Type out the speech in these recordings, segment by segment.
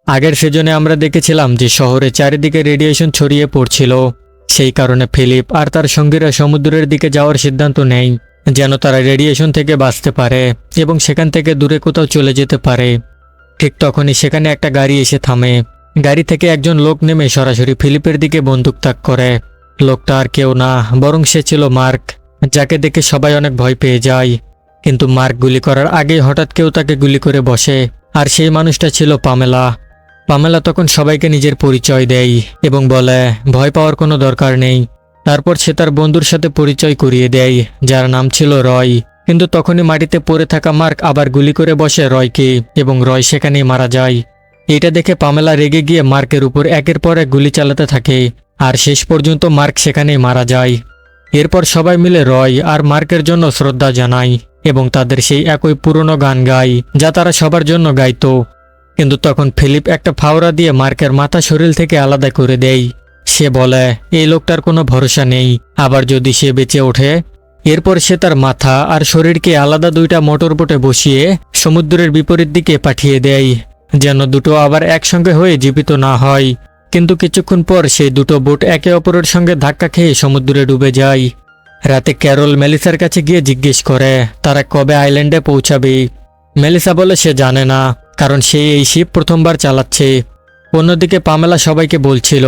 আগের সিজনে আমরা দেখেছিলাম যে শহরে চারিদিকে রেডিয়েশন ছড়িয়ে পড়ছিল। সেই কারণে ফিলিপ আর তার সঙ্গীরা সমুদ্রের দিকে যাওয়ার সিদ্ধান্ত নেয়, যেন তারা রেডিয়েশন থেকে বাঁচতে পারে এবং সেখান থেকে দূরে কোথাও চলে যেতে পারে। ঠিক তখনই সেখানে একটা গাড়ি এসে থামে। গাড়ি থেকে একজন লোক নেমে সরাসরি ফিলিপের দিকে বন্দুক তাক করে। লোকটা আর কেউ না, বরং সে ছিল মার্ক, যাকে দেখে সবাই অনেক ভয় পেয়ে যায়। কিন্তু মার্ক গুলি করার আগেই হঠাৎ কেউ তাকে গুলি করে বসে, আর সেই মানুষটা ছিল পামেলা। পামেলা তখন সবাইকে নিজের পরিচয় দেয় এবং বলে ভয় পাওয়ার কোনো দরকার নেই। তারপর সে তার বন্ধুর সাথে পরিচয় করিয়ে দেয়, যার নাম ছিল রয়। কিন্তু তখনই মাটিতে পড়ে থাকা মার্ক আবার গুলি করে বসে রয়কে, এবং রয় সেখানেই মারা যায়। এটা দেখে পামেলা রেগে গিয়ে মার্কের উপর একের পর এক গুলি চালাতে থাকে, আর শেষ পর্যন্ত মার্ক সেখানেই মারা যায়। এরপর সবাই মিলে রয় আর মার্কের জন্য শ্রদ্ধা জানায় এবং তাদের সেই একই পুরনো গান গায়, যা তারা সবার জন্য গাইতো। কিন্তু তখন ফিলিপ একটা ফাওড়া দিয়ে মার্কের মাথা শরীর থেকে আলাদা করে দেয়। সে বলে এই লোকটার কোনো ভরসা নেই, আবার যদি সে বেঁচে ওঠে। এরপর সে তার মাথা আর শরীরকে আলাদা দুইটা মোটরবোটে বসিয়ে সমুদ্রের বিপরীত দিকে পাঠিয়ে দেয়, যেন দুটো আবার একসঙ্গে হয়ে জীবিত না হয়। কিন্তু কিছুক্ষণ পর সেই দুটো বোট একে অপরের সঙ্গে ধাক্কা খেয়ে সমুদ্রে ডুবে যায়। রাতে ক্যারল মেলিসার কাছে গিয়ে জিজ্ঞেস করে তারা কবে আইল্যান্ডে পৌঁছাবে। মেলিসা বলে সে জানে না, কারণ সে এই শিপ প্রথমবার চালাচ্ছে। অন্যদিকে পামেলা সবাইকে বলছিল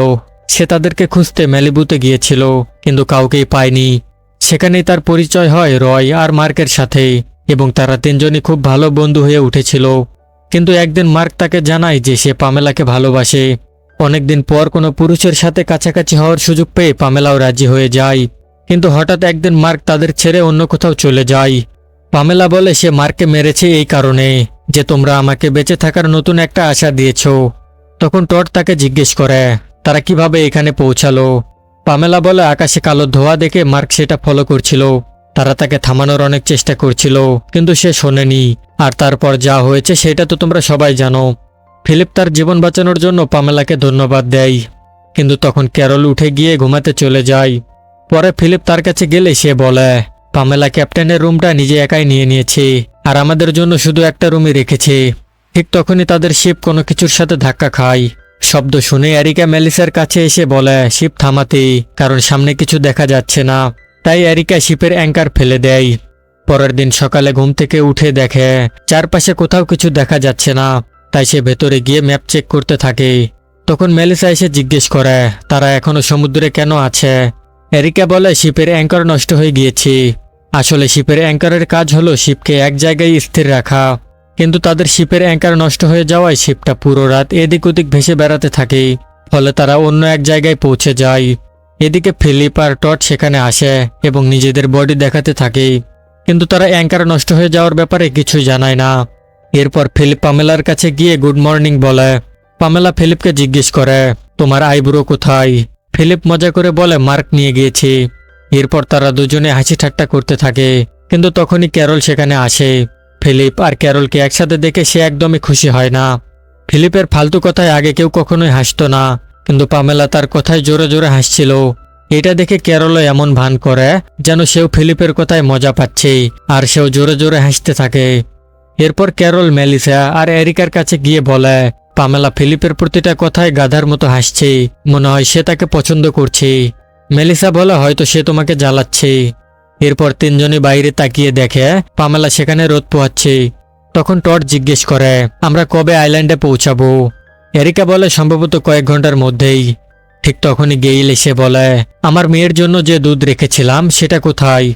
সে তাদেরকে খুঁজতে ম্যালিবুতে গিয়েছিল, কিন্তু কাউকেই পায়নি। সেখানেই তার পরিচয় হয় রয় আর মার্কের সাথে, এবং তারা তিনজনই খুব ভালো বন্ধু হয়ে উঠেছিল। কিন্তু একদিন মার্ক তাকে জানায় যে সে পামেলাকে ভালোবাসে। অনেকদিন পর কোনো পুরুষের সাথে কাছাকাছি হওয়ার সুযোগ পেয়ে পামেলাও রাজি হয়ে যায়। কিন্তু হঠাৎ একদিন মার্ক তাদের ছেড়ে অন্য কোথাও চলে যায়। পামেলা বলে সে মার্ককে মেরেছে এই কারণে যে তোমরা আমাকে বেঁচে থাকার নতুন একটা আশা দিয়েছ। তখন টড তাকে জিজ্ঞেস করে তারা কিভাবে এখানে পৌঁছালো। পামেলা বলে আকাশে কালো ধোঁয়া দেখে মার্ক সেটা ফলো করছিল। তারা তাকে থামানোর অনেক চেষ্টা করছিল, কিন্তু সে শোনেনি। আর তারপর যা হয়েছে সেটা তো তোমরা সবাই জানো। ফিলিপ তার জীবন বাঁচানোর জন্য পামেলাকে ধন্যবাদ দেয়, কিন্তু তখন ক্যারল উঠে গিয়ে ঘুমাতে চলে যায়। পরে ফিলিপ তার কাছে গেলে সে বলে পামেলা ক্যাপ্টেনের রুমটা নিজে একাই নিয়ে নিয়েছে, আর আমাদের জন্য শুধু একটা রুমই রেখেছে। ঠিক তখনই তাদের শিপ কোনো কিছুর সাথে ধাক্কা খায়। শব্দ শুনে এরিকা মেলিসার কাছে এসে বলে শিপ থামাতে, কারণ সামনে কিছু দেখা যাচ্ছে না। তাই এরিকা শিপের অ্যাঙ্কার ফেলে দেয়। পরের দিন সকালে ঘুম থেকে উঠে দেখে চারপাশে কোথাও কিছু দেখা যাচ্ছে না। তাই সে ভেতরে গিয়ে ম্যাপ চেক করতে থাকে। তখন মেলিসা এসে জিজ্ঞেস করে তারা এখনো সমুদ্রে কেন আছে। এরিকা বলে শিপের অ্যাঙ্কার নষ্ট হয়ে গিয়েছে। আসলে শিপের অ্যাঙ্কারের কাজ হলো শিপকে এক জায়গায় স্থির রাখা, কিন্তু তাদের শিপের অ্যাঙ্কার নষ্ট হয়ে যাওয়ায় শিপটা পুরো রাত এদিক ওদিক ভেসে বেড়াতে থাকে। ফলে তারা অন্য এক জায়গায় পৌঁছে যায়। এদিকে ফিলিপ আর টড সেখানে আসে এবং নিজেদের বডি দেখাতে থাকে, কিন্তু তারা অ্যাঙ্কার নষ্ট হয়ে যাওয়ার ব্যাপারে কিছুই জানায় না। এরপর ফিলিপ পামেলার কাছে গিয়ে গুড মর্নিং বলে। পামেলা ফিলিপকে জিজ্ঞেস করে তোমার আইব্রো কোথায়। ফিলিপ মজা করে বলে মার্ক নিয়ে গিয়েছে। এরপর তারা দুজনে হাসি ঠাট্টা করতে থাকে, কিন্তু তখনই ক্যারল সেখানে আসে। ফিলিপ আর ক্যারলকে একসাথে দেখে সে একদমই খুশি হয় না। ফিলিপের ফালতু কথায় আগে কেউ কখনোই হাসতো না, কিন্তু পামেলা তার কথায় জোরে জোরে হাসছিল। এটা দেখে ক্যারলও এমন ভান করে যেন সেও ফিলিপের কথায় মজা পাচ্ছে, আর সেও জোরে জোরে হাসতে থাকে। এরপর ক্যারল মেলিসা আর এরিকার কাছে গিয়ে বলে পামেলা ফিলিপের প্রতিটা কথায় গাধার মতো হাসছে, মনে হয় সে তাকে পছন্দ করছে। মেলিসা বলে হয়তো সে তোমাকে জ্বালাচ্ছে। এরপর তিনজনই বাইরে তাকিয়ে দেখে পামেলা সেখানে রোদ পোহাচ্ছে। তখন টড জিজ্ঞেস করে আমরা কবে আইল্যান্ডে পৌঁছাবো। এরিকা বলে সম্ভবত কয়েক ঘন্টার মধ্যেই। ঠিক তখনই গেইল এসে বলে আমার মেয়ের জন্য যে দুধ রেখেছিলাম সেটা কোথায়।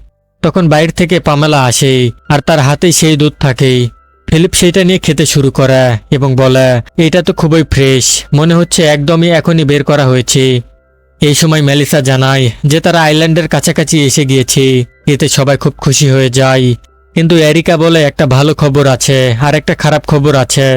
তখন বাইরে থেকে পামেলা আসে, আর তার হাতেই সেই দুধ থাকে। ফিলিপ সেটা নিয়ে খেতে শুরু করে এবং বলে এটা তো খুবই ফ্রেশ, মনে হচ্ছে একদমই এখনই বের করা হয়েছে। এই সময় মেলিসা জানায় যে তারা আইল্যান্ডের কাছাকাছি এসে গিয়েছে। এতে সবাই খুব খুশি হয়ে যায়, কিন্তু এরিকা বলে একটা ভালো খবর আছে আর একটা খারাপ খবর আছে।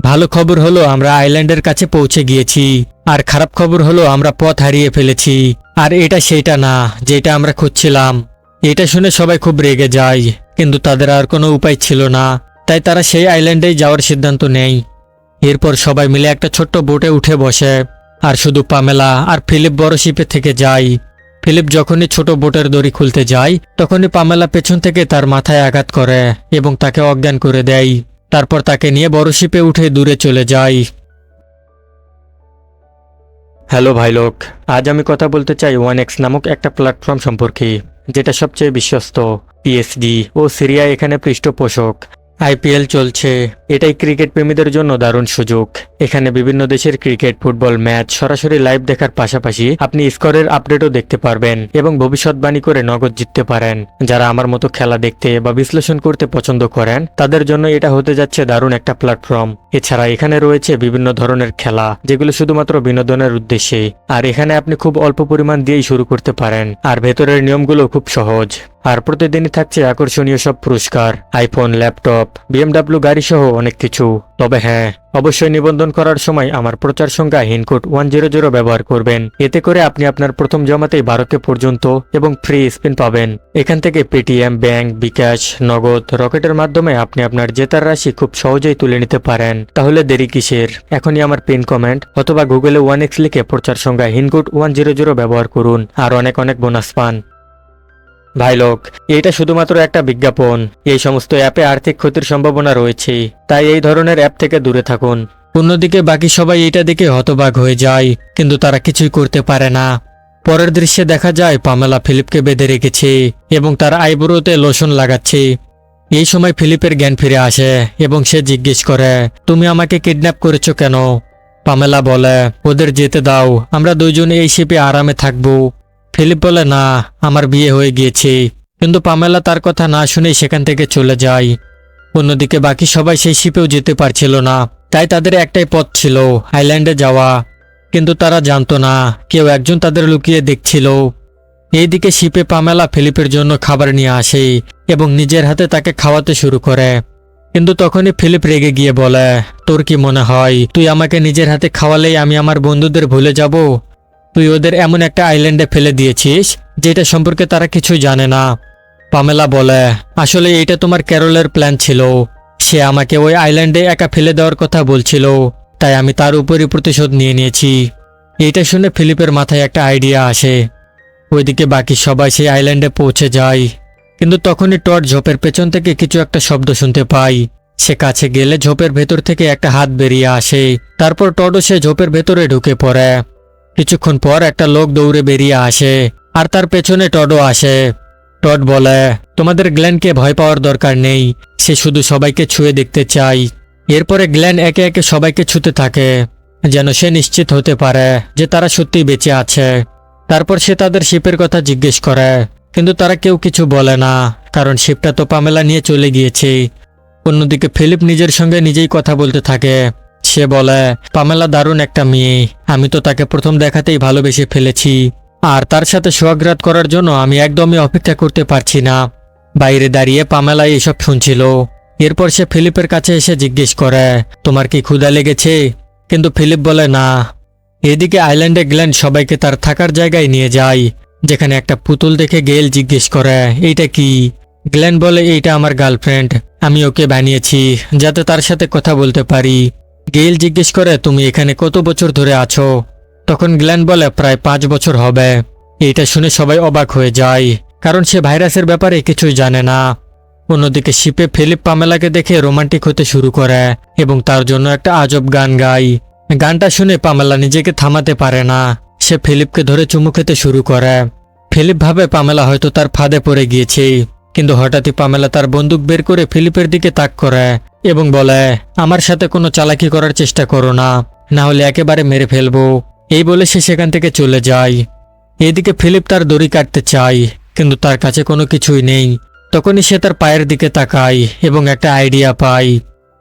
ভালো খবর হলো আমরা আইল্যান্ডের কাছে পৌঁছে গিয়েছি, আর খারাপ খবর হলো আমরা পথ হারিয়ে ফেলেছি, আর এটা সেইটা না যেটা আমরা খুঁজছিলাম। এটা শুনে সবাই খুব রেগে যায়, কিন্তু তাদের আর কোনো উপায় ছিল না। তাই তারা সেই আইল্যান্ডেই যাওয়ার সিদ্ধান্ত নেয়। এরপর সবাই মিলে একটা ছোট্ট বোটে উঠে বসে, আর শুধু পামেলা আর ফিলিপ বড় শিপে থেকে যায়। ফিলিপ যখনই ছোট বোটের দড়ি খুলতে যায়, তখনই পামেলা পেছন থেকে তার মাথায় আঘাত করে এবং তাকে অজ্ঞান করে দেয়। তারপর তাকে নিয়ে বড় শিপে উঠে দূরে চলে যায়। হ্যালো ভাই লোক, আজ আমি কথা বলতে চাই ওয়ানএক্স নামক একটা প্ল্যাটফর্ম সম্পর্কে, যেটা সবচেয়ে বিশ্বস্ত। পিএসডি ও সিরিয়া এখানে পৃষ্ঠপোষক। আইপিএল চলছে, এটাই ক্রিকেট প্রেমীদের জন্য দারুণ সুযোগ। এখানে বিভিন্ন দেশের ক্রিকেট, ফুটবল ম্যাচ সরাসরি লাইভ দেখার পাশাপাশি আপনি স্কোরের আপডেটও দেখতে পারবেন এবং ভবিষ্যৎবাণী করে নগদ জিততে পারেন। যারা আমার মতো খেলা দেখতে বা বিশ্লেষণ করতে পছন্দ করেন, তাদের জন্য এটা হতে যাচ্ছে দারুণ একটা প্ল্যাটফর্ম। এছাড়া এখানে রয়েছে বিভিন্ন ধরনের খেলা, যেগুলো শুধুমাত্র বিনোদনের উদ্দেশ্যে। আর এখানে আপনি খুব অল্প পরিমাণ দিয়েই শুরু করতে পারেন, আর ভেতরের নিয়মগুলো খুব সহজ। আর প্রতিদিনই থাকছে আকর্ষণীয় সব পুরস্কার, আইফোন, ল্যাপটপ, বিএমডাব্লিউ গাড়ি সহ অনেক কিছু। তবে হ্যাঁ, অবশ্যই নিবন্ধন করার সময় আমার প্রচার সংখ্যা হিনকোড 100 ব্যবহার করবেন। এতে করে আপনি আপনার প্রথম জমাতেই 12K পর্যন্ত এবং ফ্রি স্পিন পাবেন। এখান থেকে পেটিএম, ব্যাংক, বিকাশ, নগদ, রকেটের মাধ্যমে আপনি আপনার জেতার রাশি খুব সহজেই তুলে নিতে পারেন। তাহলে দেরি কিসের? এখনই আমার পিন কমেন্ট অথবা গুগলে 1x লিখে প্রচার সংখ্যা হিনকোড 100 ব্যবহার করুন আর অনেক অনেক বোনাস পান। ভাই লোক, এটা শুধুমাত্র একটা বিজ্ঞাপন। এই সমস্ত অ্যাপে আর্থিক ক্ষতির সম্ভাবনা রয়েছে, তাই এই ধরনের অ্যাপ থেকে দূরে থাকুন। অন্যদিকে বাকি সবাই এটা দেখে হতবাক হয়ে যায়, কিন্তু তারা কিছুই করতে পারে না। পরের দৃশ্যে দেখা যায় পামেলা ফিলিপকে বেঁধে রেখেছে এবং তার আইব্রোতে লোশন লাগাচ্ছে। এই সময় ফিলিপের জ্ঞান ফিরে আসে এবং সে জিজ্ঞেস করে, তুমি আমাকে কিডন্যাপ করেছো কেন? পামেলা বলে, ওদের যেতে দাও, আমরা দুইজন এই শিপে আরামে থাকবো। ফিলিপ বলে, না, আমার বিয়ে হয়ে গিয়েছে। কিন্তু পামেলা তার কথা না শুনেই সেখান থেকে চলে যায়। অন্যদিকে বাকি সবাই সেই শিপেও যেতে পারছিল না, তাই তাদের একটাই পথ ছিল, আইল্যান্ডে যাওয়া। কিন্তু তারা জানতো না কেউ একজন তাদের লুকিয়ে দেখছিল। এইদিকে শিপে পামেলা ফিলিপের জন্য খাবার নিয়ে আসে এবং নিজের হাতে তাকে খাওয়াতে শুরু করে। কিন্তু তখনই ফিলিপ রেগে গিয়ে বলে, তোর কি মনে হয় তুই আমাকে নিজের হাতে খাওয়ালেই আমি আমার বন্ধুদের ভুলে যাব? তুই ওদের এমন একটা আইল্যান্ডে ফেলে দিয়েছিস যেটা সম্পর্কে তারা কিছুই জানে না। পামেলা বলে, আসলে এইটা তোমার ক্যারলের প্ল্যান ছিল। সে আমাকে ওই আইল্যান্ডে একা ফেলে দেওয়ার কথা বলছিল, তাই আমি তার উপরই প্রতিশোধ নিয়ে নিয়েছি। এইটা শুনে ফিলিপের মাথায় একটা আইডিয়া আসে। ওইদিকে বাকি সবাই সেই আইল্যান্ডে পৌঁছে যায়। কিন্তু তখনই টড ঝোপের পেছন থেকে কিছু একটা শব্দ শুনতে পায়। সে কাছে গেলে ঝোপের ভেতর থেকে একটা হাত বেরিয়ে আসে। তারপর টডও সে ঝোপের ভেতরে ঢুকে পড়ে। কিছুক্ষণ পর একটা লোক দৌড়ে বেরিয়ে আসে আর তার পেছনে টডও আসে। টড বলে, তোমাদের গ্ল্যানকে ভয় পাওয়ার দরকার নেই, সে শুধু সবাইকে ছুঁয়ে দেখতে চায়। এরপরে গ্ল্যান একে একে সবাইকে ছুঁতে থাকে, যেন সে নিশ্চিত হতে পারে যে তারা সত্যিই বেঁচে আছে। তারপর সে তাদের শিপের কথা জিজ্ঞেস করে, কিন্তু তারা কেউ কিছু বলে না, কারণ শিপটা তো পামেলা নিয়ে চলে গিয়েছে। অন্যদিকে ফিলিপ নিজের সঙ্গে নিজেই কথা বলতে থাকে। সে বলে, পামেলা দারুণ একটা মেয়ে, আমি তো তাকে প্রথম দেখাতেই ভালোবেসে ফেলেছি, আর তার সাথে সোহাগরাত করার জন্য আমি একদমই অপেক্ষা করতে পারছি না। বাইরে দাঁড়িয়ে পামেলা এসব শুনছিল। এরপর সে ফিলিপের কাছে এসে জিজ্ঞেস করে, তোমার কি ক্ষুধা লেগেছে? কিন্তু ফিলিপ বলে না। এদিকে আইল্যান্ডে গ্ল্যান সবাইকে তার থাকার জায়গায় নিয়ে যায়, যেখানে একটা পুতুল দেখে গেল জিজ্ঞেস করে, এইটা কি? গ্ল্যান বলে, এইটা আমার গার্লফ্রেন্ড, আমি ওকে বানিয়েছি যাতে তার সাথে কথা বলতে পারি। গেইল জিজ্ঞেস করে, তুমি এখানে কত বছর ধরে আছো? তখন গ্ল্যান বলে, প্রায় 5 বছর হবে। এইটা শুনে সবাই অবাক হয়ে যায়, কারণ সে ভাইরাসের ব্যাপারে কিছুই জানে না। অন্যদিকে শিপে ফিলিপ পামেলাকে দেখে রোমান্টিক হতে শুরু করে এবং তার জন্য একটা আজব গান গায়। গানটা শুনে পামেলা নিজেকে থামাতে পারে না, সে ফিলিপকে ধরে চুমু খেতে শুরু করে। ফিলিপ ভাবে পামেলা হয়তো তার ফাঁদে পড়ে গিয়েছে, কিন্তু হঠাৎই পামেলা তার বন্দুক বের করে ফিলিপের দিকে তাক করে এবং বলে, আমার সাথে কোনো চালাকি করার চেষ্টা করো না, না হলে একেবারে মেরে ফেলবো। এই বলে সে সেখান থেকে চলে যায়। এদিকে ফিলিপ তার দড়ি কাটতে চায়, কিন্তু তার কাছে কোনো কিছুই নেই। তখনই সে তার পায়ের দিকে তাকায় এবং একটা আইডিয়া পায়।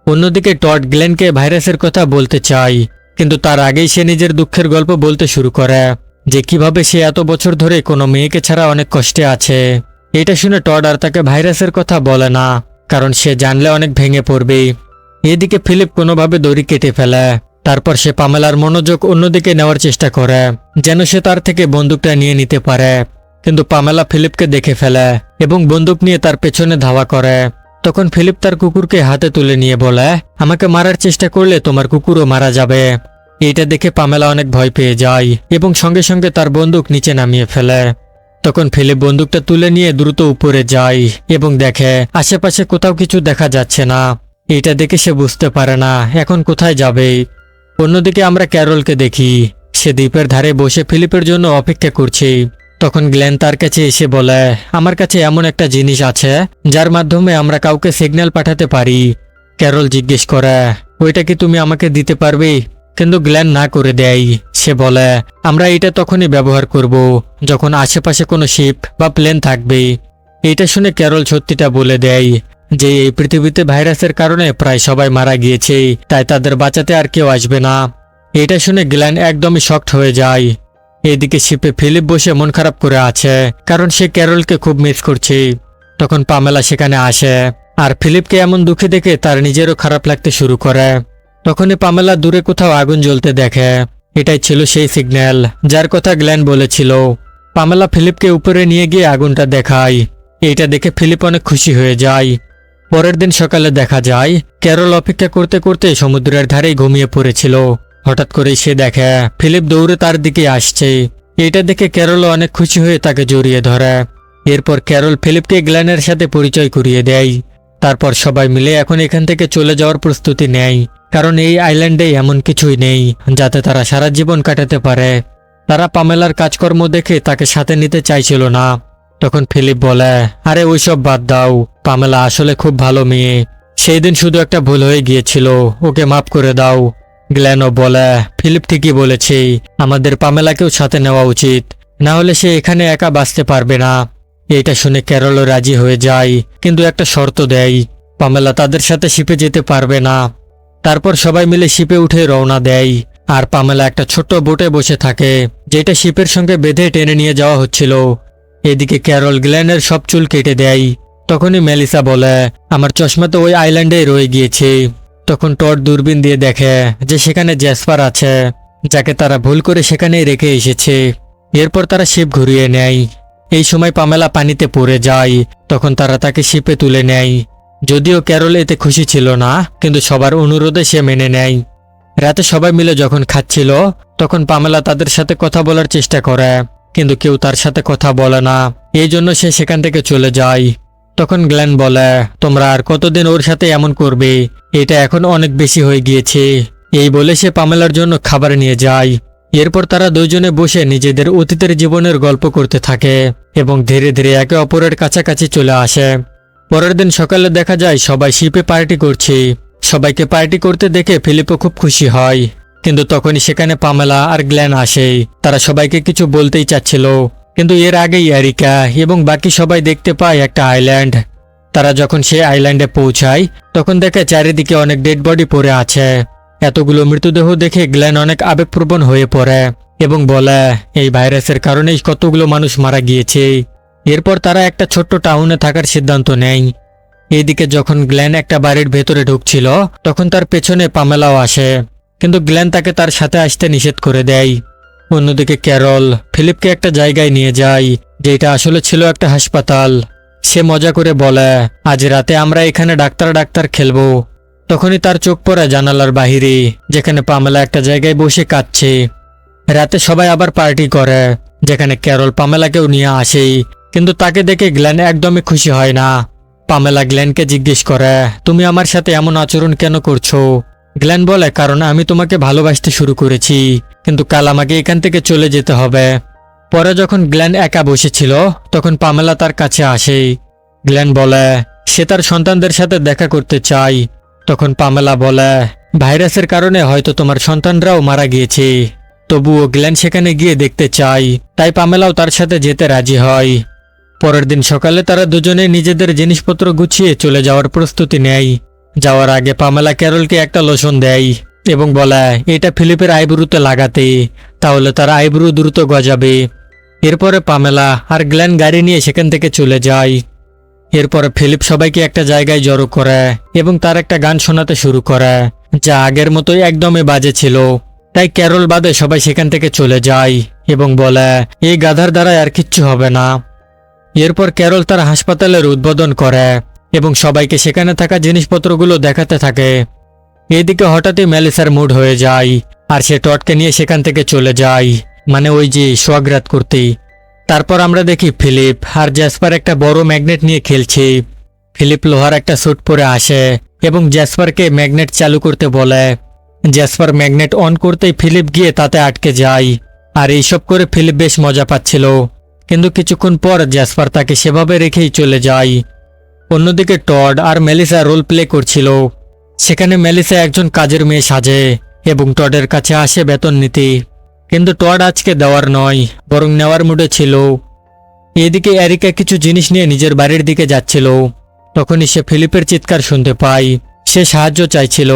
অন্যদিকে টড গ্লেনকে ভাইরাসের কথা বলতে চায়, কিন্তু তার আগেই সে নিজের দুঃখের গল্প বলতে শুরু করে, যে কিভাবে সে এত বছর ধরে কোনো মেয়েকে ছাড়া অনেক কষ্টে আছে। এটা শুনে টড আর তাকে ভাইরাসের কথা বলে না, কারণ সে জানলে অনেক ভেঙে পড়বে। এদিকে ফিলিপ কোনোভাবে দড়ি কেটে ফেলে। তারপর সে পামেলার মনোযোগ অন্যদিকে নেওয়ার চেষ্টা করে, যেন সে তার থেকে বন্দুকটা নিয়ে নিতে পারে। কিন্তু পামেলা ফিলিপকে দেখে ফেলে এবং বন্দুক নিয়ে তার পেছনে ধাওয়া করে। তখন ফিলিপ তার কুকুরকে হাতে তুলে নিয়ে বলে, আমাকে মারার চেষ্টা করলে তোমার কুকুরও মারা যাবে। এটা দেখে পামেলা অনেক ভয় পেয়ে যায় এবং সঙ্গে সঙ্গে তার বন্দুক নিচে নামিয়ে ফেলে। তখন ফিলিপ বন্দুকটা তুলে নিয়ে দ্রুত উপরে যায় এবং দেখে আশেপাশে কোথাও কিছু দেখা যাচ্ছে না। এটা দেখে সে বুঝতে পারে না এখন কোথায় যাবে। অন্যদিকে আমরা ক্যারলকে দেখি, সে দ্বীপের ধারে বসে ফিলিপের জন্য অপেক্ষা করছে। তখন গ্লেন তার কাছে এসে বলে, আমার কাছে এমন একটা জিনিস আছে যার মাধ্যমে আমরা কাউকে সিগন্যাল পাঠাতে পারি। ক্যারল জিজ্ঞেস করে, ওইটা কি তুমি আমাকে দিতে পারবে? কিন্তু গ্লেন না করে দেয়। সে বলে, আমরা এটা তখনই ব্যবহার করব যখন আশেপাশে কোনো শিপ বা প্লেন থাকবে। এটা শুনে ক্যারল সত্যিটা বলে দেয় যে এই পৃথিবীতে ভাইরাসের কারণে প্রায় সবাই মারা গিয়েছে, তাই তাদের বাঁচাতে আর কেউ আসবে না। এটা শুনে গ্লেন একদমই শকড হয়ে যায়। এদিকে শিপে ফিলিপ বসে মন খারাপ করে আছে, কারণ সে ক্যারলকে খুব মিস করছে। তখন পামেলা সেখানে আসে, আর ফিলিপকে এমন দুঃখে দেখে তার নিজেরও খারাপ লাগতে শুরু করে। তখনই পামেলা দূরে কোথাও আগুন জ্বলতে দেখে। এটাই ছিল সেই সিগন্যাল যার কথা গ্লেন বলেছিল। পামেলা ফিলিপকে উপরে নিয়ে গিয়ে আগুনটা দেখায়। এইটা দেখে ফিলিপ অনেক খুশি হয়ে যায়। পরের দিন সকালে দেখা যায় ক্যারল অপেক্ষা করতে করতে সমুদ্রের ধারেই ঘুমিয়ে পড়েছিল। হঠাৎ করেই সে দেখে ফিলিপ দৌড়ে তার দিকে আসছে। এটা দেখে ক্যারলও অনেক খুশি হয়ে তাকে জড়িয়ে ধরে। এরপর ক্যারল ফিলিপকে গ্লেনের সাথে পরিচয় করিয়ে দেয়। তারপর সবাই মিলে এখন এখান থেকে চলে যাওয়ার প্রস্তুতি নেয়, কারণ এই আইল্যান্ডে এমন কিছুই নেই যাতে তারা সারা জীবন কাটাতে পারে। তারা পামেলার কাজকর্ম দেখে তাকে সাথে নিতে চাইছিল না। তখন ফিলিপ বলে, আরে ওইসব বাদ দাও, পামেলা আসলে খুব ভালো মেয়ে। সেই দিন শুধু একটা ভুল হয়ে গিয়েছিল, ওকে মাফ করে দাও। গ্লেনও বলে, ফিলিপ ঠিকই বলেছে, আমাদের পামেলাকেও সাথে নেওয়া উচিত, না হলে সে এখানে একা বাঁচতে পারবে না। এটা শুনে ক্যারলও রাজি হয়ে যায়, কিন্তু একটা শর্ত দেয়, পামেলা তাদের সাথে শিপে যেতে পারবে না। তারপর সবাই মিলে শিপে উঠে রওনা দেয়, আর পামেলা একটা ছোট্ট বোটে বসে থাকে, যেটা শিপের সঙ্গে বেঁধে টেনে নিয়ে যাওয়া হচ্ছিল। এদিকে ক্যারল গ্লেনের সব চুল কেটে দেয়। তখনই মেলিসা বলে, আমার চশমা তো ওই আইল্যান্ডেই রয়ে গিয়েছে। তখন টড দূরবীন দিয়ে দেখে যে সেখানে জ্যাসপার আছে, যাকে তারা ভুল করে সেখানেই রেখে এসেছে। এরপর তারা শিপ ঘুরিয়ে নেয়। এই সময় পামেলা পানিতে পড়ে যায়। তখন তারা তাকে শিপে তুলে নেয়। যদিও ক্যারল এতে খুশি ছিল না, কিন্তু সবার অনুরোধে সে মেনে নেয়। রাতে সবাই মিলে যখন খাচ্ছিল, তখন পামেলা তাদের সাথে কথা বলার চেষ্টা করে, কিন্তু কেউ তার সাথে কথা বলে না। এই জন্য সে সেখান থেকে চলে যায়। তখন গ্লেন বলে, তোমরা আর কতদিন ওর সাথে এমন করবে? এটা এখন অনেক বেশি হয়ে গিয়েছে। এই বলে সে পামেলার জন্য খাবার নিয়ে যায়। এরপর তারা দুজনে বসে নিজেদের অতীতের জীবনের গল্প করতে থাকে এবং ধীরে ধীরে একে অপরের কাছাকাছি চলে আসে। পরের দিন সকালে দেখা যায় সবাই শিপে পার্টি করছে। সবাইকে পার্টি করতে দেখে ফিলিপও খুব খুশি হয়, কিন্তু তখনই সেখানে পামেলা আর গ্লেন আসে। তারা সবাইকে কিছু বলতেই চাচ্ছিল, কিন্তু এর আগেই এরিকা এবং বাকি সবাই দেখতে পায় একটা আইল্যান্ড। তারা যখন সেই আইল্যান্ডে পৌঁছায়, তখন দেখে চারিদিকে অনেক ডেড বডি পড়ে আছে। এতগুলো মৃতদেহ দেখে গ্লেন অনেক আবেগপ্রবণ হয়ে পড়ে এবং বলে, এই ভাইরাসের কারণেই কতগুলো মানুষ মারা গিয়েছে। এরপর তারা একটা ছোট্ট টাউনে থাকার সিদ্ধান্ত নেয়। এদিকে যখন গ্লেন একটা বাড়ির ভেতরে ঢুকছিল, তখন তার পেছনে পামেলাও আসে, কিন্তু গ্লেন তাকে তার সাথে আসতে নিষেধ করে দেয়। অন্যদিকে ক্যারল ফিলিপকে একটা জায়গায় নিয়ে যায়, যেটা আসলে ছিল একটা হাসপাতাল। সে মজা করে বলে, আজ রাতে আমরা এখানে ডাক্তার খেলবো। তখনই তার চোখ পড়ে জানালার বাহিরে, যেখানে পামেলা একটা জায়গায় বসে কাঁদছে। রাতে সবাই আবার পার্টি করে, যেখানে ক্যারল পামেলাকেও নিয়ে আসে, কিন্তু তাকে দেখে গ্লেন একদমই খুশি হয় না। পামেলা গ্লেনকে জিজ্ঞেস করে, তুমি আমার সাথে এমন আচরণ কেন করছো? গ্লেন বলে, কারণ আমি তোমাকে ভালোবাসতে শুরু করেছি, কিন্তু কাল আমাকে এখান থেকে চলে যেতে হবে। পরে যখন গ্লেন একা বসেছিল, তখন পামেলা তার কাছে আসে। গ্লেন বলে সে তার সন্তানদের সাথে দেখা করতে চায়। তখন পামেলা বলে, ভাইরাসের কারণে হয়তো তোমার সন্তানরাও মারা গিয়েছে, তবুও গ্লেন সেখানে গিয়ে দেখতে চায়, তাই পামেলাও তার সাথে যেতে রাজি হয়। পরের দিন সকালে তারা দুজনে নিজেদের জিনিসপত্র গুছিয়ে চলে যাওয়ার প্রস্তুতি নেয়। যাওয়ার আগে পামেলা ক্যারলকে একটা লোশন দেয় এবং বলে এটা ফিলিপের আইব্রুতে লাগাতে, তাহলে তার আইব্রু দ্রুত গজাবে। এরপরে পামেলা আর গ্লেন গাড়ি নিয়ে সেখান থেকে চলে যায়। এরপরে ফিলিপ সবাইকে একটা জায়গায় জড়ো করে এবং তার একটা গান শোনাতে শুরু করে, যা আগের মতোই একদমই বাজে ছিল। তাই ক্যারল বাদে সবাই সেখান থেকে চলে যায় এবং বলে এই গাধার দ্বারা আর কিচ্ছু হবে না। এরপর ক্যারল তার হাসপাতালের উদ্বোধন করে এবং সবাইকে সেখানে থাকা জিনিসপত্রগুলো দেখাতে থাকে। এদিকে হঠাৎই মেলিসার মুড হয়ে যায়, আর সে টডকে নিয়ে সেখান থেকে চলে যায়, মানে ওই যে সোয়াগরাত করতে। তারপর আমরা দেখি ফিলিপ আর জ্যাসপার একটা বড় ম্যাগনেট নিয়ে খেলছে। ফিলিপ লোহার একটা স্যুট পরে আসে এবং জ্যাসপারকে ম্যাগনেট চালু করতে বলে। জ্যাসপার ম্যাগনেট অন করতেই ফিলিপ গিয়ে তাতে আটকে যায়। আর এইসব করে ফিলিপ বেশ মজা পাচ্ছিল, কিন্তু কিছুক্ষণ পর জ্যাসপার তাকে সেভাবে রেখেই চলে যায়। অন্যদিকে টড আর মেলিসা রোল প্লে করছিল। সেখানে মেলিসা একজন কাজের মেয়ে সাজে এবং টডের কাছে আসে বেতন নিতে, কিন্তু টড আজকে দেওয়ার নয় বরং নেওয়ার মুডে ছিল। এদিকে এরিকা কিছু জিনিস নিয়ে নিজের বাড়ির দিকে যাচ্ছিল। তখনই সে ফিলিপের চিৎকার শুনতে পায়। সে সাহায্য চাইছিল।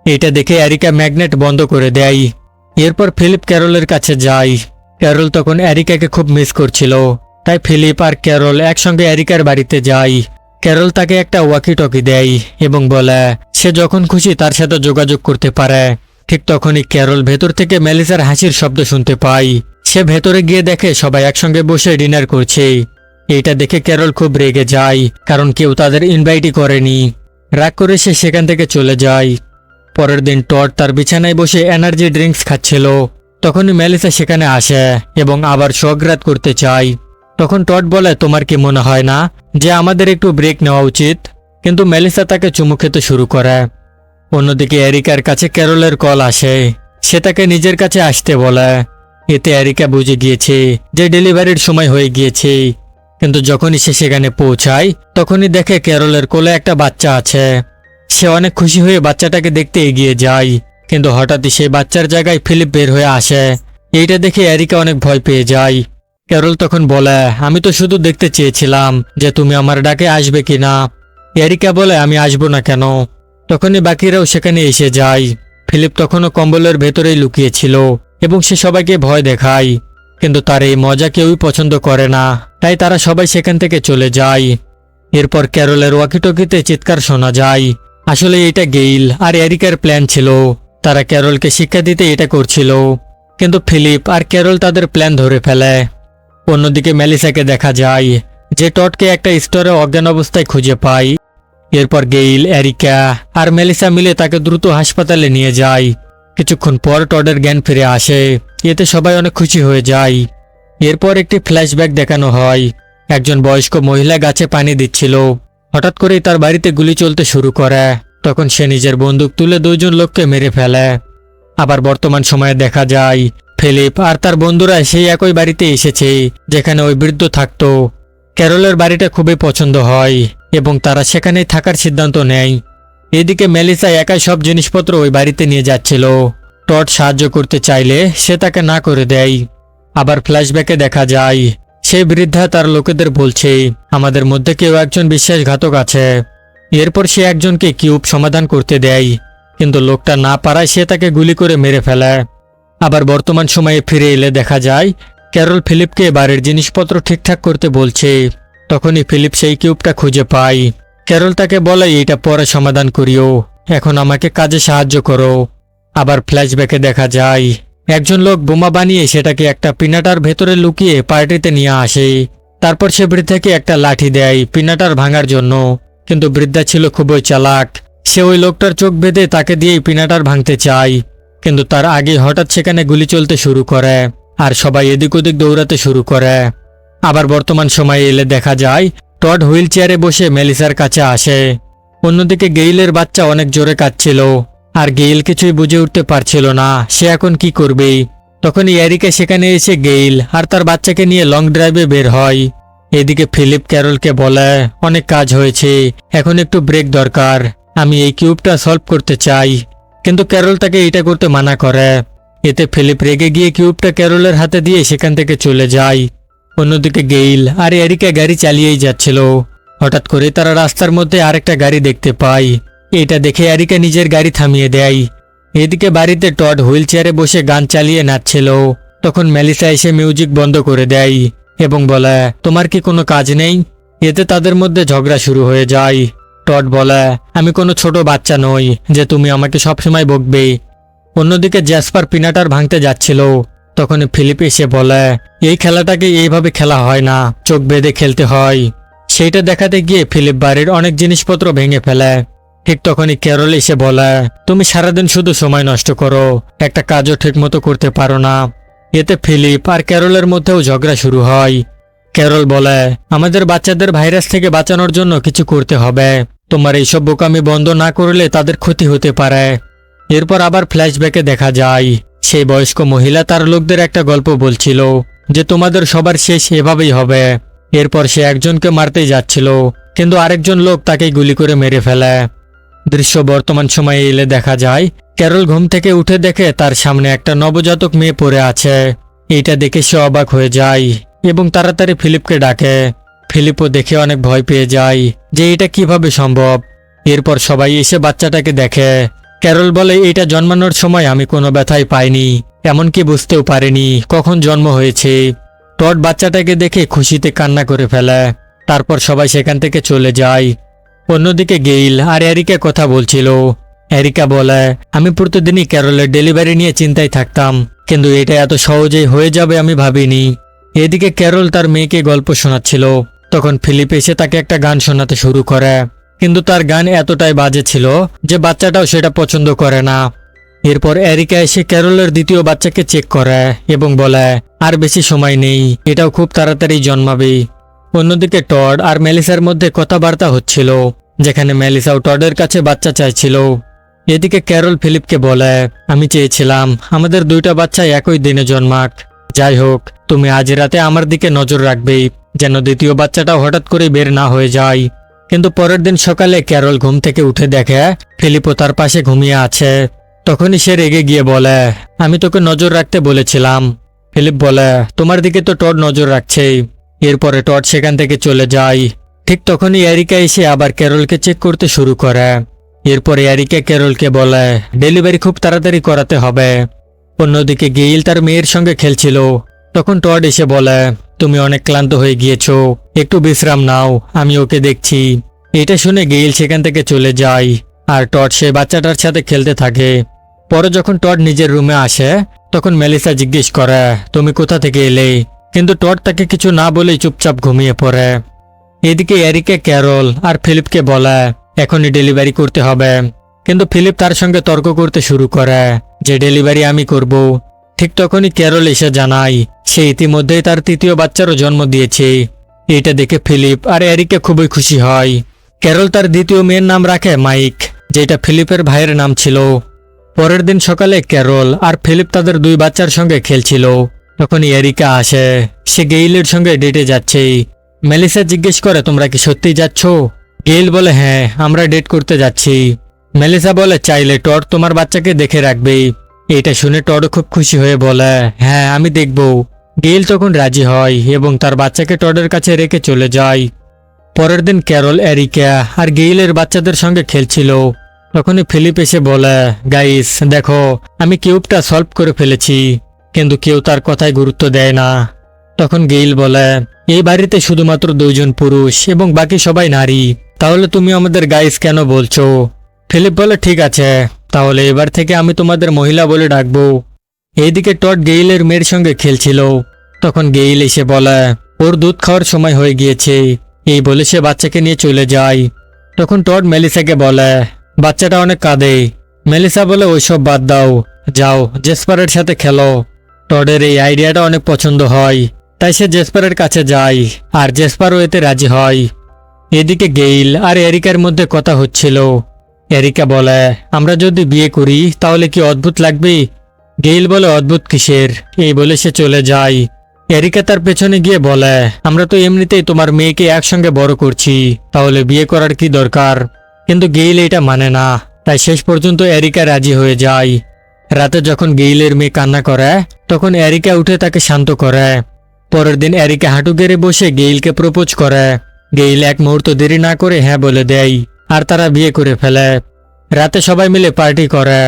এটা দেখে এরিকা ম্যাগনেট বন্ধ করে দেয়। এরপর ফিলিপ ক্যারলের কাছে যায়। ক্যারল তখন এরিকাকে খুব মিস করছিল, তাই ফিলিপ আর ক্যারল একসঙ্গে এরিকার বাড়িতে যায়। ক্যারল তাকে একটা ওয়াকি টকি দেয় এবং বলে সে যখন খুশি তার সাথে যোগাযোগ করতে পারে। ঠিক তখনই ক্যারল ভেতর থেকে মেলিসার হাসির শব্দ শুনতে পায়। সে ভেতরে গিয়ে দেখে সবাই একসঙ্গে বসে ডিনার করছে। এইটা দেখে ক্যারল খুব রেগে যায়, কারণ কেউ তাদের ইনভাইটই করেনি। রাগ করে সে সেখান থেকে চলে যায়। পরের দিন টড তার বিছানায় বসে এনার্জি ড্রিঙ্কস খাচ্ছিল। তখনই মেলিসা সেখানে আসে এবং আবার সগ্রাত করতে চায়। তখন টড বলে তোমার কি মনে হয় না যে আমাদের একটু ব্রেক নেওয়া উচিত? কিন্তু মেলিসা তাকে চুমু খেতে শুরু করে। অন্যদিকে এরিকার কাছে ক্যারলের কল আসে। সে তাকে নিজের কাছে আসতে বলে। এতে এরিকা বুঝে গিয়েছে যে ডেলিভারির সময় হয়ে গিয়েছে। কিন্তু যখনই সে সেখানে পৌঁছায় তখনই দেখে ক্যারলের কোলে একটা বাচ্চা আছে। সে অনেক খুশি হয়ে বাচ্চাটাকে দেখতে এগিয়ে যায়, কিন্তু হঠাৎই সেই বাচ্চার জায়গায় ফিলিপ বের হয়ে আসে। এইটা দেখে এরিকা অনেক ভয় পেয়ে যায়। ক্যারল তখন বলে আমি তো শুধু দেখতে চেয়েছিলাম যে তুমি আমার ডাকে আসবে কিনা। এরিকা বলে আমি আসবো না কেন। তখনই বাকিরাও সেখানে এসে যায়। ফিলিপ তখনও কম্বলের ভেতরেই লুকিয়েছিল এবং সে সবাইকে ভয় দেখায়, কিন্তু তার এই মজা কেউই পছন্দ করে না, তাই তারা সবাই সেখান থেকে চলে যায়। এরপর ক্যারলের ওয়াকিটকিতে চিৎকার শোনা যায়। আসলে এটা গেইল আর এরিকার প্ল্যান ছিল। তারা ক্যারলকে শিক্ষা দিতে এটা করছিল, কিন্তু ফিলিপ আর ক্যারল তাদের প্ল্যান ধরে ফেলে। অন্যদিকে মেলিসাকে দেখা যায় যে টডকে একটা স্টোরে অজ্ঞান অবস্থায় খুঁজে পায়। এরপর গেইল, এরিকা আর মেলিসা মিলে তাকে দ্রুত হাসপাতালে নিয়ে যায়। কিছুক্ষণ পর টডের জ্ঞান ফিরে আসে। এতে সবাই অনেক খুশি হয়ে যায়। এরপর একটি ফ্ল্যাশব্যাক দেখানো হয়। একজন বয়স্ক মহিলা গাছে পানি দিচ্ছিল। হঠাৎ করেই তার বাড়িতে গুলি চলতে শুরু করে। তখন সে নিজের বন্দুক তুলে দুইজন লোককে মেরে ফেলে। আবার বর্তমান সময়ে দেখা যায় ফিলিপ আর তার বন্ধুরা সেই একই বাড়িতে এসেছে যেখানে ওই বৃদ্ধ থাকতো। ক্যারলের বাড়িটা খুবই পছন্দ হয় এবং তারা সেখানেই থাকার সিদ্ধান্ত নেয়। এদিকে মেলিসা একাই সব জিনিসপত্র ওই বাড়িতে নিয়ে যাচ্ছিল। টড সাহায্য করতে চাইলে সে তাকে না করে দেয়। আবার ফ্ল্যাশব্যাকে দেখা যায় সেই বৃদ্ধা তার লোকেদের বলছে আমাদের মধ্যে কেউ একজন বিশ্বাসঘাতক আছে। এরপর সে একজনকে কিউব সমাধান করতে দেয়, কিন্তু লোকটা না পারায় সে তাকে গুলি করে মেরে ফেলে। আবার বর্তমান সময়ে ফিরে এলে দেখা যায় ক্যারল ফিলিপকে বাড়ির জিনিসপত্র ঠিকঠাক করতে বলছে। তখনই ফিলিপ সেই কিউবটা খুঁজে পায়। ক্যারল তাকে বলে এটা পরে সমাধান করিও, এখন আমাকে কাজে সাহায্য করো। আবার ফ্ল্যাশব্যাকে দেখা যায় একজন লোক বোমা বানিয়ে সেটাকে একটা পিনাটার ভেতরে লুকিয়ে পার্টিতে নিয়ে আসে। তারপর সে বৃদ্ধাকে একটা লাঠি দেয় পিনাটার ভাঙার জন্য, কিন্তু বৃদ্ধা ছিল খুবই চালাক। সে ওই লোকটার চোখ বেঁধে তাকে দিয়েই পিনাটার ভাঙতে চায়, কিন্তু তার আগে হঠাৎ সেখানে গুলি চলতে শুরু করে আর সবাই এদিক ওদিক দৌড়াতে শুরু করে। আবার বর্তমান সময়ে এলে দেখা যায় টড হুইল চেয়ারে বসে মেলিসার কাছে আসে। অন্যদিকে গেইলের বাচ্চা অনেক জোরে কাঁদছিল আর গেইল কিছুই বুঝে উঠতে পারছিল না সে এখন কি করবে। তখনই এরিকা সেখানে এসে গেইল আর তার বাচ্চাকে নিয়ে লং ড্রাইভে বের হয়। এদিকে ফিলিপ ক্যারলকে বলে অনেক কাজ হয়েছে, এখন একটু ব্রেক দরকার, আমি এই কিউবটা সলভ করতে চাই। কিন্তু ক্যারল তাকে এটা করতে মানা করে। এতে ফিলিপ রেগে গিয়ে কিউবটা ক্যারলের হাতে দিয়ে সেখান থেকে চলে যায়। অন্যদিকে গেইল আর এরিকা গাড়ি চালিয়েই যাচ্ছিল। হঠাৎ করে তারা রাস্তার মধ্যে আরেকটা গাড়ি দেখতে পায়। এটা দেখে এরিকা নিজের গাড়ি থামিয়ে দেয়। এদিকে বাড়িতে টড হুইল চেয়ারে বসে গান চালিয়ে নাচছিল। তখন মেলিসা এসে মিউজিক বন্ধ করে দেয় এবং বলে তোমার কি কোনো কাজ নেই? এতে তাদের মধ্যে ঝগড়া শুরু হয়ে যায়। টড বলে আমি কোনো ছোট বাচ্চা নই যে তুমি আমাকে সবসময় বকবে। অন্যদিকে জ্যাসপার পিনাটার ভাঙতে যাচ্ছিল। তখন ফিলিপ এসে বলে এই খেলাটাকে এইভাবে খেলা হয় না, চোখ বেঁধে খেলতে হয়। সেইটা দেখাতে গিয়ে ফিলিপ বাড়ির অনেক জিনিসপত্র ভেঙে ফেলে। ঠিক তখনই ক্যারল এসে বলে তুমি সারাদিন শুধু সময় নষ্ট করো, একটা কাজও ঠিক মতো করতে পারো না। এতে ফিলিপ আর ক্যারলের মধ্যেও ঝগড়া শুরু হয়। ক্যারল বলে আমাদের বাচ্চাদের ভাইরাস থেকে বাঁচানোর জন্য কিছু করতে হবে, তোমার এইসব বোকামি বন্ধ না করলে তাদের ক্ষতি হতে পারে। এরপর আবার ফ্ল্যাশব্যাকে দেখা যায় সেই বয়স্ক মহিলা তার লোকদের একটা গল্প বলছিল যে তোমাদের সবার শেষ এভাবেই হবে। এরপর সে একজনকে মারতেই যাচ্ছিল, কিন্তু আরেকজন লোক তাকে গুলি করে মেরে ফেলে। দৃশ্য বর্তমান সময়ে এলে দেখা যায় ক্যারল ঘুম থেকে উঠে দেখে তার সামনে একটা নবজাতক মেয়ে পড়ে আছে। এইটা দেখে সে অবাক হয়ে যায় এবং তাড়াতাড়ি ফিলিপকে ডাকে। ফিলিপও দেখে অনেক ভয় পেয়ে যায় যে এটা কিভাবে সম্ভব। এরপর সবাই এসে বাচ্চাটাকে দেখে। ক্যারল বলে এটা জন্মানোর সময় আমি কোনো ব্যথাই পাইনি, এমনকি বুঝতেও পারিনি কখন জন্ম হয়েছে। টড বাচ্চাটাকে দেখে খুশিতে কান্না করে ফেলে। তারপর সবাই সেখান থেকে চলে যায়। অন্যদিকে গেইল আর এরিকা কথা বলছিল। এরিকা বলে আমি প্রতিদিনই ক্যারলের ডেলিভারি নিয়ে চিন্তায় থাকতাম, কিন্তু এটা এত সহজেই হয়ে যাবে আমি ভাবিনি। এদিকে ক্যারল তার মেয়েকে গল্প শোনাচ্ছিল। তখন ফিলিপ এসে তাকে একটা গান শোনাতে শুরু করে, কিন্তু তার গান এতটাই বাজে ছিল যে বাচ্চাটাও সেটা পছন্দ করে না। এরপর এরিকা এসে ক্যারলের দ্বিতীয় বাচ্চাকে চেক করে এবং বলে আর বেশি সময় নেই, এটাও খুব তাড়াতাড়ি জন্মাবে। অন্যদিকে টড আর মেলিসার মধ্যে কথাবার্তা হচ্ছিল, যেখানে মেলিসাও টডের কাছে বাচ্চা চাইছিল। এদিকে ক্যারল ফিলিপকে বলে আমি চেয়েছিলাম আমাদের দুইটা বাচ্চা একই দিনে জন্মাক। যাই হোক, তুমি আজ রাতে আমার দিকে নজর রাখবে যেন দ্বিতীয় বাচ্চাটাও হঠাৎ করে বের না হয়ে যায়। কিন্তু পরের দিন সকালে ক্যারল ঘুম থেকে উঠে দেখে ফিলিপও তার পাশে ঘুমিয়ে আছে। তখনই সে রেগে গিয়ে বলে আমি তোকে নজর রাখতে বলেছিলাম। ফিলিপ বলে তোমার দিকে তো টড নজর রাখছে। এরপরে টড সেখান থেকে চলে যায়। ঠিক তখনই এরিকা এসে আবার ক্যারলকে চেক করতে শুরু করে। এরপরে এরিকা ক্যারলকে বলে ডেলিভারি খুব তাড়াতাড়ি করাতে হবে। অন্যদিকে গেইল তার মেয়ের সঙ্গে খেলছিল। তখন টড এসে বলে তুমি অনেক ক্লান্ত হয়ে গিয়েছো, একটু বিশ্রাম নাও, আমি ওকে দেখছি। এটা শুনে গেইল সেখান থেকে চলে যায় আর টড সে বাচ্চাটার সাথে খেলতে থাকে। পরে যখন টড নিজের রুমে আসে তখন মেলিসা জিজ্ঞেস করে তুমি কোথা থেকে এলে, কিন্তু টড তাকে কিছু না বলেই চুপচাপ ঘুমিয়ে পড়ে। এদিকে এরিকা ক্যারল আর ফিলিপকে বলে এখনই ডেলিভারি করতে হবে, কিন্তু ফিলিপ তার সঙ্গে তর্ক করতে শুরু করে যে ডেলিভারি আমি করব। ঠিক তখনই ক্যারল এসে জানায় সে ইতিমধ্যেই তার তৃতীয় বাচ্চারও জন্ম দিয়েছে। এটা দেখে ফিলিপ আর এরিকা খুবই খুশি হয়। ক্যারল তার দ্বিতীয় মেয়ের নাম রাখে মাইক, যেটা ফিলিপের ভাইয়ের নাম ছিল। পরের দিন সকালে ক্যারল আর ফিলিপ তাদের দুই বাচ্চার সঙ্গে খেলছিল। তখনই এরিকা আসে, সে গেইলের সঙ্গে ডেটে যাচ্ছে। মেলিসা জিজ্ঞেস করে তোমরা কি সত্যি যাচ্ছ? গেইল বলে হ্যাঁ, আমরা ডেট করতে যাচ্ছি। মেলিসা বলে চাইলে টড তোমার বাচ্চাকে দেখে রাখবে। এটা শুনে টডও খুব খুশি হয়ে বলে হ্যাঁ আমি দেখব। গেইল তখন রাজি হয় এবং তার বাচ্চাকে টডের কাছে রেখে চলে যায়। পরের দিন ক্যারল এরিকা আর গেইলের বাচ্চাদের সঙ্গে খেলছিল। তখনই ফিলিপ এসে বলে গাইস দেখো, আমি কিউবটা সলভ করে ফেলেছি, কিন্তু কেউ তার কথায় গুরুত্ব দেয় না। তখন গেইল বলে এই বাড়িতে শুধুমাত্র দুইজন পুরুষ এবং বাকি সবাই নারী, তাহলে তুমি আমাদের গাইস কেন বলছো? ফিলিপ বলে ঠিক আছে, তাহলে এবার থেকে আমি তোমাদের মহিলা বলে ডাকবো। এইদিকে টড গেইলের মেয়ের সঙ্গে খেলছিল। তখন গেইল এসে বলে ওর দুধ খাওয়ার সময় হয়ে গিয়েছে। এই বলে সে বাচ্চাকে নিয়ে চলে যায়। তখন টড মেলিসাকে বলে বাচ্চাটা অনেক কাঁদে। মেলিসা বলে ওইসব বাদ দাও, যাও জেসপারের সাথে খেলো। টডের এই আইডিয়াটা অনেক পছন্দ হয়, তাই সে জেসপারের কাছে যায় আর জেসপারও এতে রাজি হয়। এদিকে গেইল আর এরিকার মধ্যে কথা হচ্ছিল। এরিকা বলে আমরা যদি বিয়ে করি তাহলে কি অদ্ভুত লাগবে? গেইল বলে অদ্ভুত কিসের? এই বলে সে চলে যায়। এরিকা তার পেছনে গিয়ে বলে আমরা তো এমনিতেই তোমার মেয়েকে একসঙ্গে বড় করছি, তাহলে বিয়ে করার কি দরকার? কিন্তু গেইল এটা মানে না, তাই শেষ পর্যন্ত এরিকা রাজি হয়ে যায়। রাতে যখন গেইলের মেয়ে কান্না করে তখন এরিকা উঠে তাকে শান্ত করে। পরের দিন এরিকা হাঁটু গেড়ে বসে গেইলকে প্রপোজ করে। গেইল এক মুহূর্ত দেরি না করে হ্যাঁ বলে দেয় আর তারা বিয়ে করে ফেলে। রাতে সবাই মিলে পার্টি করে,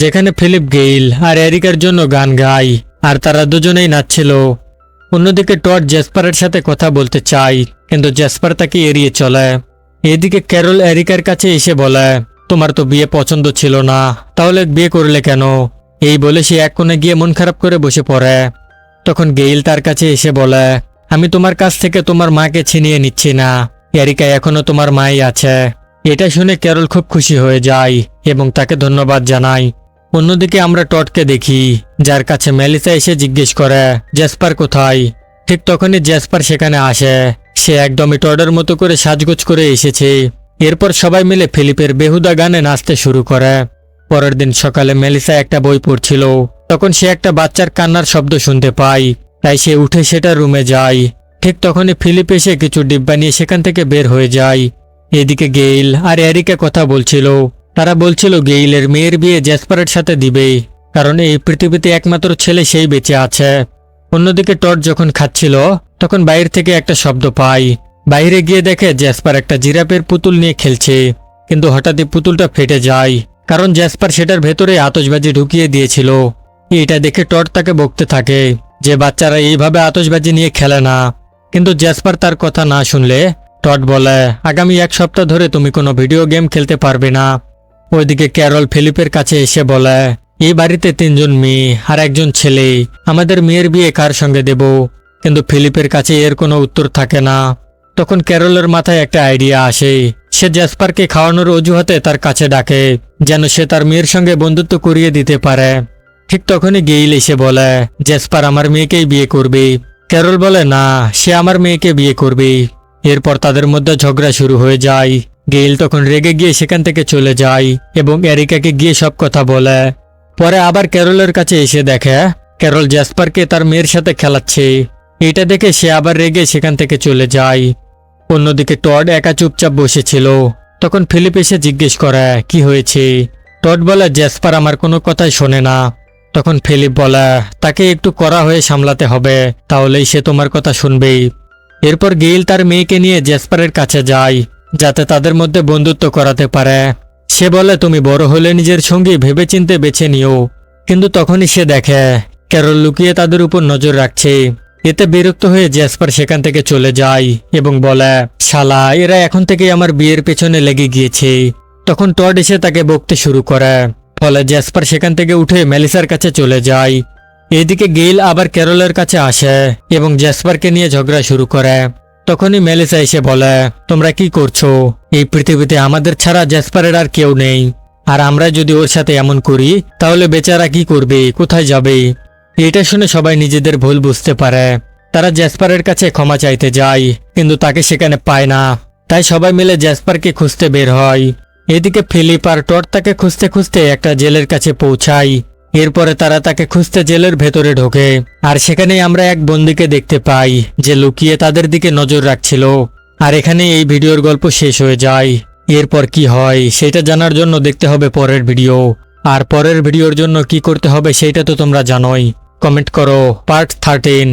যেখানে ফিলিপ গেইল আর এরিকার জন্য গান গায় আর তারা দুজনেই নাচছিল। অন্যদিকে টড জেসপারের সাথে কথা বলতে চায়, কিন্তু জেসপার তাকে এড়িয়ে চলে। এদিকে ক্যারল এরিকার কাছে এসে বলে তোমার তো বিয়ে পছন্দ ছিল না, তাহলে বিয়ে করলে কেন? এই বলে সে এক কোণে গিয়ে মন খারাপ করে বসে পড়ে। তখন গেইল তার কাছে এসে বলে আমি তোমার কাছ থেকে তোমার মাকে ছিনিয়ে নিচ্ছি না, এরিকা এখনো তোমার মাই আছে। এটা শুনে ক্যারল খুব খুশি হয়ে যায় এবং তাকে ধন্যবাদ জানায়। অন্যদিকে আমরা টডকে দেখি, যার কাছে মেলিসা এসে জিজ্ঞেস করে জেসপার কোথায়। ঠিক তখনই জেসপার সেখানে আসে। সে একদমই টডের মতো করে সাজগোজ করে এসেছে। এরপর সবাই মিলে ফিলিপের বেহুদা গানে নাচতে শুরু করে। পরের দিন সকালে মেলিসা একটা বই পড়ছিল। তখন সে একটা বাচ্চার কান্নার শব্দ শুনতে পায়। তাই সে উঠে সেটা রুমে যায়। ঠিক তখনই ফিলিপ এসে কিছু ডিব্বা নিয়ে সেখান থেকে বের হয়ে যায়। এদিকে গেইল আর এরিকা কথা বলছিল। তারা বলছিল গেইলের মেয়ের বিয়ে জ্যাসপারের সাথে দিবে, কারণ এই পৃথিবীতে একমাত্র ছেলে সেই বেঁচে আছে। অন্যদিকে টড যখন খাচ্ছিল তখন বাইরে থেকে একটা শব্দ পায়। বাইরে গিয়ে দেখে জ্যাসপার একটা জিরাফের পুতুল নিয়ে খেলছে, কিন্তু হঠাৎই পুতুলটা ফেটে যায়, কারণ জ্যাসপার সেটার ভেতরে আতশবাজি ঢুকিয়ে দিয়েছিল। এটা দেখে টড তাকে বকতে থাকে যে বাচ্চারা এইভাবে আতশবাজি নিয়ে খেলে না। কিন্তু জ্যাসপার তার কথা না শুনলে টড বলে, আগামী 1 সপ্তাহ ধরে তুমি কোনো ভিডিও গেম খেলতে পারবে না। ওইদিকে ক্যারল ফিলিপের কাছে এসে বলে, এই বাড়িতে 3 জন মেয়ে আর 1 জন ছেলে, আমাদের মেয়ের বিয়ে কার সঙ্গে দেব? কিন্তু ফিলিপের কাছে এর কোনো উত্তর থাকে না। তখন ক্যারলের মাথায় একটা আইডিয়া আসে। সে জ্যাসপারকে খাওয়ানোর অজুহাতে তার কাছে ডাকে, যেন সে তার মেয়ের সঙ্গে বন্ধুত্ব করিয়ে দিতে পারে। ঠিক তখনই গেইল এসে বলে, জ্যাসপার আমার মেয়েকেই বিয়ে করবে। ক্যারল বলে, না, সে আমার মেয়েকে বিয়ে করবে। এরপর তাদের মধ্যে ঝগড়া শুরু হয়ে যায়। গেইল তখন রেগে গিয়ে সেখান থেকে চলে যায় এবং এরিকাকে গিয়ে সব কথা বলে। পরে আবার ক্যারলের কাছে এসে দেখে ক্যারল জ্যাসপারকে তার মেয়ের সাথে খেলাচ্ছে। এটা দেখে সে আবার রেগে সেখান থেকে চলে যায়। অন্যদিকে টড একা চুপচাপ বসেছিল। তখন ফিলিপ এসে জিজ্ঞেস করে, কি হয়েছে? টড বলে, জ্যাসপার আমার কোনো কথাই শোনে না। তখন ফিলিপ বলে, তাকে একটু কড়া হয়ে সামলাতে হবে, তাহলেই সে তোমার কথা শুনবে। এরপর গেইল তার মেয়েকে নিয়ে জ্যাসপারের কাছে যায়, যাতে তাদের মধ্যে বন্ধুত্ব করাতে পারে। সে বলে, তুমি বড় হলে নিজের সঙ্গী ভেবেচিন্তে বেছে নিও। কিন্তু তখনই সে দেখে ক্যারল লুকিয়ে তাদের উপর নজর রাখছে। এতে বিরক্ত হয়ে জ্যাসপার সেখান থেকে চলে যায় এবং বলে, শালা, এরা এখন থেকেই আমার বিয়ের পেছনে লেগে গিয়েছে। তখন টড এসে তাকে বকতে শুরু করে। ফলে জ্যাসপার সেখান থেকে উঠে মেলিসার কাছে চলে যায়। এদিকে গেইল আবার ক্যারলের কাছে আসে এবং জ্যাসপারকে নিয়ে ঝগড়া শুরু করে। তখনই মেলিসা এসে বলে, তোমরা কি করছো? এই পৃথিবীতে আমাদের ছাড়া জ্যাসপারের আর কেউ নেই, আর আমরা যদি ওর সাথে এমন করি তাহলে বেচারা কি করবে, কোথায় যাবে? এটা শুনে সবাই নিজেদের ভুল বুঝতে পারে। তারা জ্যাসপারের কাছে ক্ষমা চাইতে যায়, কিন্তু তাকে সেখানে পায় না। তাই সবাই মিলে জ্যাসপারকে খুঁজতে বের হয়। এদিকে ফিলিপ আর টড তাকে খুঁজতে খুঁজতে একটা জেলের কাছে পৌঁছায়। এরপরে তারা তাকে খুঁজতে জেলের ভেতরে ঢোকে, আর সেখানেই আমরা এক বন্দীকে দেখতে পাই যে লুকিয়ে তাদের দিকে নজর রাখছিল। আর এখানে এই ভিডিওর গল্প শেষ হয়ে যায়। এরপর কি হয় সেটা জানার জন্য দেখতে হবে পরের ভিডিও। আর পরের ভিডিওর জন্য কি করতে হবে সেটা তো তোমরা জানোই। কমেন্ট করো পার্ট 13।